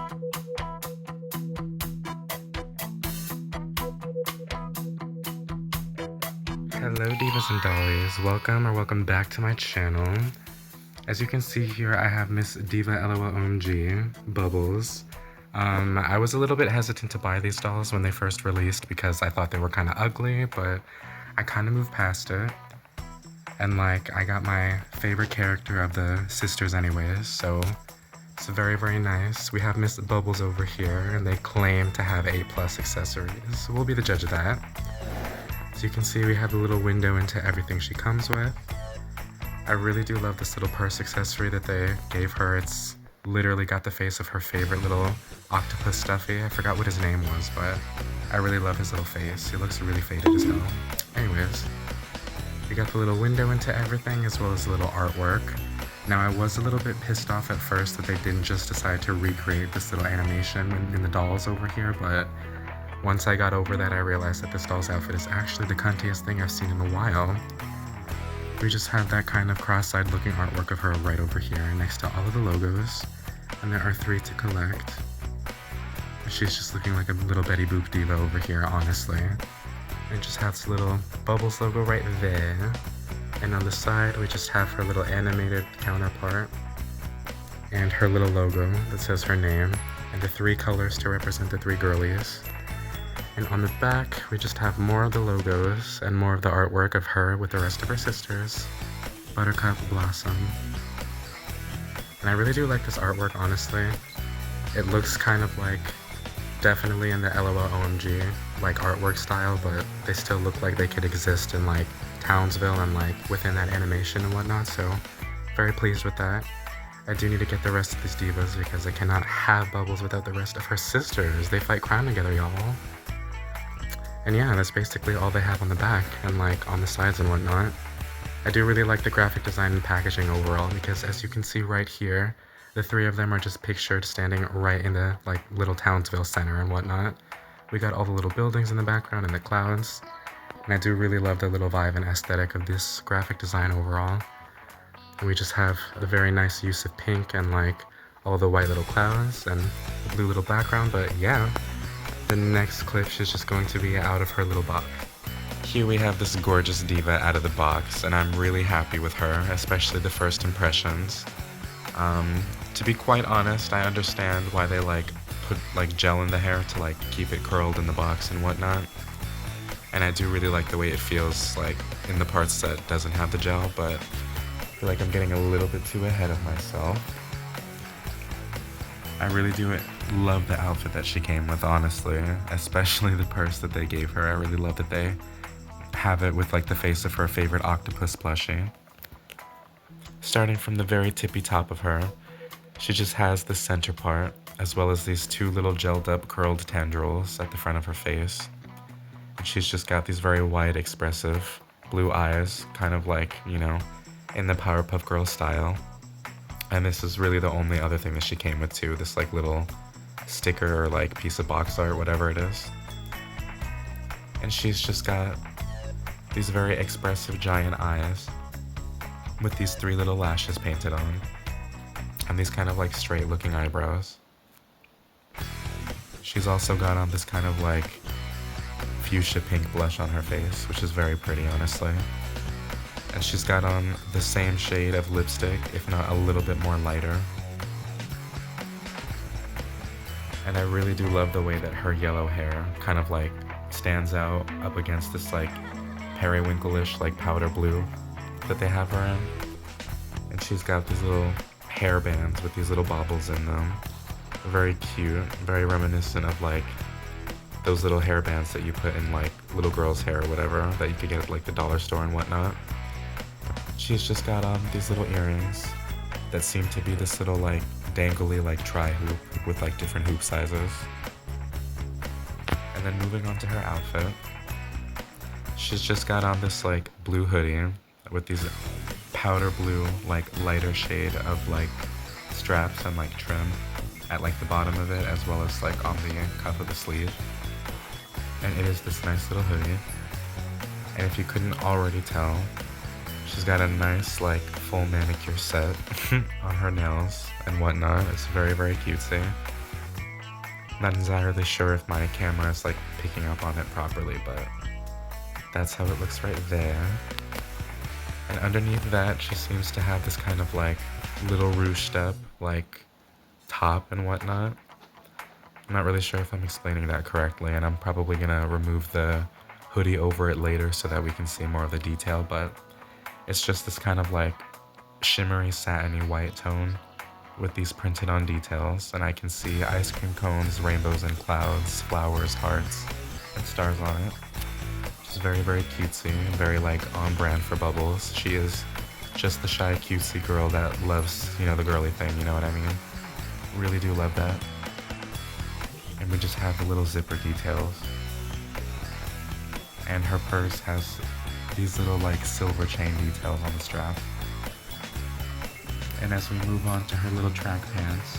Hello divas and dollies, welcome back to my channel. As you can see here, I have Miss Diva Lol O.M.G Bubbles. I was a little bit hesitant to buy these dolls when they first released because I thought they were kind of ugly, but I kind of moved past it. And like, I got my favorite character of the sisters anyways, so it's very, very nice. We have Miss Bubbles over here, and they claim to have A+ accessories, so we'll be the judge of that. So you can see we have a little window into everything she comes with. I really do love this little purse accessory that they gave her. It's literally got the face of her favorite little octopus stuffy. I forgot what his name was, but I really love his little face. He looks really faded as hell. Anyways, we got the little window into everything as well as a little artwork. Now I was a little bit pissed off at first that they didn't just decide to recreate this little animation in the dolls over here, but once I got over that, I realized that this doll's outfit is actually the cuntiest thing I've seen in a while. We just have that kind of cross-eyed looking artwork of her right over here next to all of the logos, and there are 3 to collect. She's just looking like a little Betty Boop diva over here, honestly. It just has the little Bubbles logo right there, and on the side we just have her little animated counterpart, and her little logo that says her name, and the 3 colors to represent the 3 girlies. And on the back, we just have more of the logos and more of the artwork of her with the rest of her sisters. Buttercup, Blossom. And I really do like this artwork, honestly. It looks kind of like definitely in the Lol O.M.G like artwork style, but they still look like they could exist in like Townsville and like within that animation and whatnot, so very pleased with that. I do need to get the rest of these divas because I cannot have Bubbles without the rest of her sisters. They fight crime together, y'all. And yeah, that's basically all they have on the back and like on the sides and whatnot. I do really like the graphic design and packaging overall because as you can see right here, the 3 of them are just pictured standing right in the like little Townsville center and whatnot. We got all the little buildings in the background and the clouds. And I do really love the little vibe and aesthetic of this graphic design overall. And we just have the very nice use of pink and like all the white little clouds and the blue little background, but yeah. The next clip she's just going to be out of her little box. Here we have this gorgeous diva out of the box, and I'm really happy with her, especially the first impressions. To be quite honest, I understand why they like put like gel in the hair to like keep it curled in the box and whatnot. And I do really like the way it feels like in the parts that doesn't have the gel, but I feel like I'm getting a little bit too ahead of myself. I really do love the outfit that she came with, honestly, especially the purse that they gave her. I really love that they have it with like the face of her favorite octopus plushie. Starting from the very tippy top of her, she just has the center part, as well as these 2 little gelled up curled tendrils at the front of her face. And she's just got these very wide, expressive blue eyes, kind of like, you know, in the Powerpuff Girl style. And this is really the only other thing that she came with too, this like little sticker or like piece of box art, whatever it is. And she's just got these very expressive giant eyes with these 3 little lashes painted on and these kind of like straight looking eyebrows. She's also got on this kind of like fuchsia pink blush on her face, which is very pretty, honestly. And she's got on the same shade of lipstick, if not a little bit more lighter. And I really do love the way that her yellow hair kind of like stands out up against this like periwinkle-ish like powder blue that they have her in. And she's got these little hair bands with these little baubles in them. Very cute, very reminiscent of like those little hair bands that you put in like little girls' hair or whatever that you could get at like the dollar store and whatnot. She's just got on these little earrings that seem to be this little like dangly like tri-hoop with like different hoop sizes. And then moving on to her outfit, she's just got on this like blue hoodie with these powder blue like lighter shade of like straps and like trim at like the bottom of it, as well as like on the cuff of the sleeve. And it is this nice little hoodie. And if you couldn't already tell, she's got a nice like full manicure set on her nails and whatnot. It's very, very cutesy. Not entirely sure if my camera is like picking up on it properly, but that's how it looks right there. And underneath that, she seems to have this kind of like little ruched up like top and whatnot. I'm not really sure if I'm explaining that correctly, and I'm probably gonna remove the hoodie over it later so that we can see more of the detail, but it's just this kind of like shimmery satiny white tone with these printed on details, and I can see ice cream cones, rainbows and clouds, flowers, hearts, and stars on it. She's very, very cutesy and very like on brand for Bubbles. She is just the shy cutesy girl that loves, you know, the girly thing, you know what I mean? Really do love that. And we just have the little zipper details. And her purse has these little like silver chain details on the strap. And as we move on to her little track pants,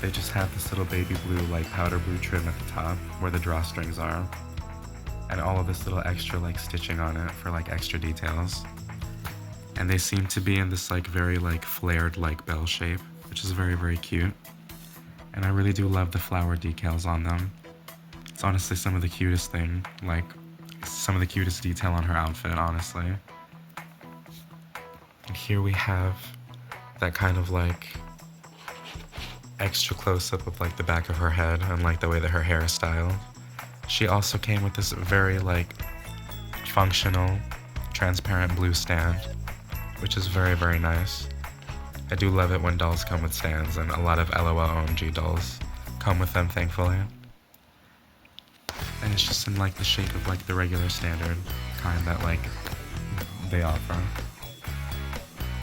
they just have this little baby blue like powder blue trim at the top where the drawstrings are. And all of this little extra like stitching on it for like extra details. And they seem to be in this like very like flared like bell shape, which is very, very cute. And I really do love the flower decals on them. It's honestly some of the cutest thing, like some of the cutest detail on her outfit, honestly. And here we have that kind of like extra close-up of like the back of her head and like the way that her hair is styled. She also came with this very like functional, transparent blue stand, which is very, very nice. I do love it when dolls come with stands, and a lot of Lol O.M.G dolls come with them, thankfully. And it's just in like the shape of like the regular standard kind that like they offer.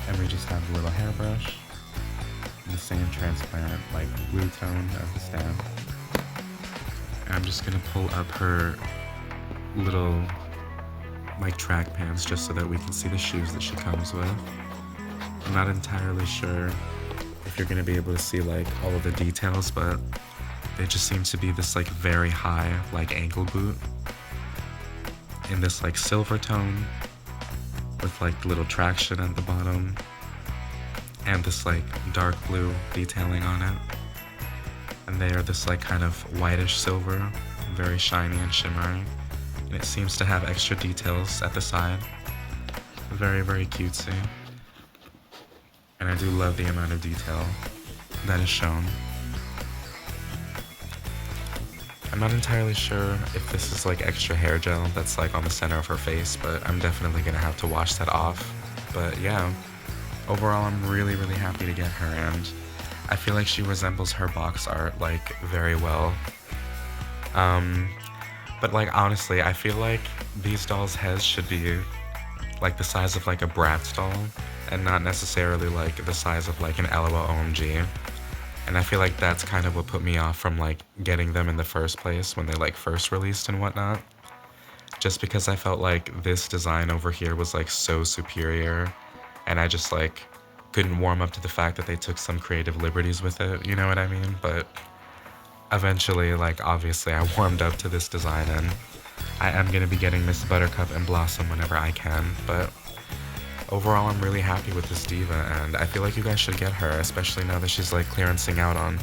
And we just have a little hairbrush, the same transparent like blue tone as the stand. And I'm just gonna pull up her little like track pants just so that we can see the shoes that she comes with. I'm not entirely sure if you're gonna be able to see like all of the details, but they just seem to be this like very high like ankle boot in this like silver tone with like little traction at the bottom and this like dark blue detailing on it. And they are this like kind of whitish silver, very shiny and shimmery. And it seems to have extra details at the side. Very, very cutesy. And I do love the amount of detail that is shown. I'm not entirely sure if this is like extra hair gel that's like on the center of her face, but I'm definitely gonna have to wash that off. But yeah, overall I'm really, really happy to get her, and I feel like she resembles her box art like very well. But like honestly, I feel like these dolls' heads should be like the size of like a Bratz doll, and not necessarily like the size of like an Lol O.M.G. And I feel like that's kind of what put me off from like getting them in the first place when they like first released and whatnot. Just because I felt like this design over here was like so superior, and I just like couldn't warm up to the fact that they took some creative liberties with it, you know what I mean? But eventually, like obviously I warmed up to this design, and I am gonna be getting Miss Buttercup and Blossom whenever I can, but overall I'm really happy with this diva, and I feel like you guys should get her, especially now that she's like clearancing out on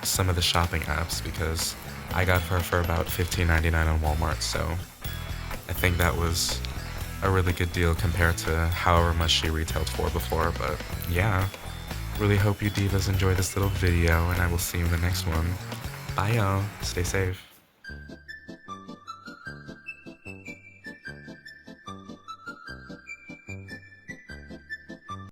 some of the shopping apps, because I got her for about $15.99 on Walmart, so I think that was a really good deal compared to however much she retailed for before. But yeah, really hope you divas enjoy this little video, and I will see you in the next one. Bye y'all, stay safe.